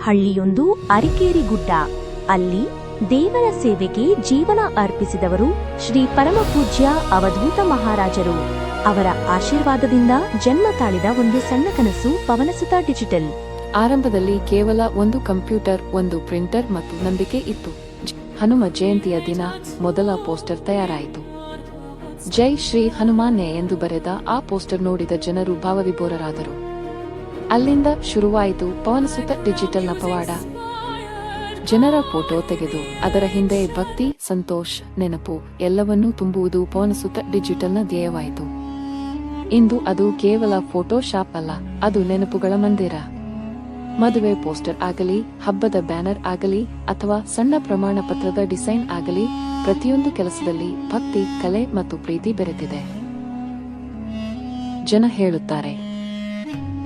ಹಳ್ಳಿಯೊಂದು ಅರಿಕೇರಿ ಗುಡ್ಡ. ಅಲ್ಲಿ ದೇವರ ಸೇವೆಗೆ ಜೀವನ ಅರ್ಪಿಸಿದವರು ಶ್ರೀ ಪರಮಪೂಜ್ಯ ಅವಧೂತ ಮಹಾರಾಜರು. ಅವರ ಆಶೀರ್ವಾದದಿಂದ ಜನ್ಮ ತಾಳಿದ ಒಂದು ಸಣ್ಣ ಕನಸು ಪವನಸುತ ಡಿಜಿಟಲ್. ಆರಂಭದಲ್ಲಿ ಕೇವಲ ಒಂದು ಕಂಪ್ಯೂಟರ್, ಒಂದು ಪ್ರಿಂಟರ್ ಮತ್ತು ನಂಬಿಕೆ ಇತ್ತು. ಹನುಮ ಜಯಂತಿಯ ದಿನ ಮೊದಲ ಪೋಸ್ಟರ್ ತಯಾರಾಯಿತು. ಜೈ ಶ್ರೀ ಹನುಮಾನ್ಯೆ ಎಂದು ಬರೆದ ಆ ಪೋಸ್ಟರ್ ನೋಡಿದ ಜನರು ಭಾವವಿಭೋರರಾದರು. ಅಲ್ಲಿಂದ ಶುರುವಾಯಿತು ಪವನಸುತ ಡಿಜಿಟಲ್ನ ಪವಾಡ. ಜನರ ಫೋಟೋ ತೆಗೆದು ಅದರ ಹಿಂದೆ ಭಕ್ತಿ, ಸಂತೋಷ, ನೆನಪು ಎಲ್ಲವನ್ನೂ ತುಂಬುವುದು ಪವನಸುತ ಡಿಜಿಟಲ್ನ ಧ್ಯೇಯವಾಯಿತು. ಇಂದು ಅದು ಕೇವಲ ಫೋಟೋ ಶಾಪ್ ಅಲ್ಲ, ಅದು ನೆನಪುಗಳ ಮಂದಿರ. ಮದುವೆ ಪೋಸ್ಟರ್ ಆಗಲಿ, ಹಬ್ಬದ ಬ್ಯಾನರ್ ಆಗಲಿ ಅಥವಾ ಸಣ್ಣ ಪ್ರಮಾಣ ಪತ್ರದ ಡಿಸೈನ್ ಆಗಲಿ, ಪ್ರತಿಯೊಂದು ಕೆಲಸದಲ್ಲಿ ಭಕ್ತಿ, ಕಲೆ ಮತ್ತು ಪ್ರೀತಿ ಬೆರೆತಿದೆ. ಜನ ಹೇಳುತ್ತಾರೆ,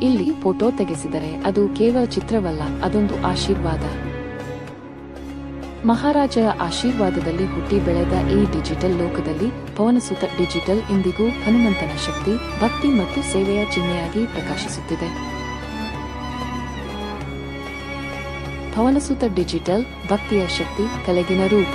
ಇಲ್ಲಿ ಫೋಟೋ ತೆಗೆಸಿದರೆ ಅದು ಕೇವಲ ಚಿತ್ರವಲ್ಲ, ಅದೊಂದು ಆಶೀರ್ವಾದ. ಮಹಾರಾಜರ ಆಶೀರ್ವಾದದಲ್ಲಿ ಹುಟ್ಟಿ ಬೆಳೆದ ಈ ಡಿಜಿಟಲ್ ಲೋಕದಲ್ಲಿ ಪವನಸುತ ಡಿಜಿಟಲ್ ಇಂದಿಗೂ ಹನುಮಂತನ ಶಕ್ತಿ, ಭಕ್ತಿ ಮತ್ತು ಸೇವೆಯ ಚಿಹ್ನೆಯಾಗಿ ಪ್ರಕಾಶಿಸುತ್ತಿದೆ. ಪವನಸುತ ಡಿಜಿಟಲ್ ಭಕ್ತಿಯ ಶಕ್ತಿ, ಕಲೆಗಿನ ರೂಪ.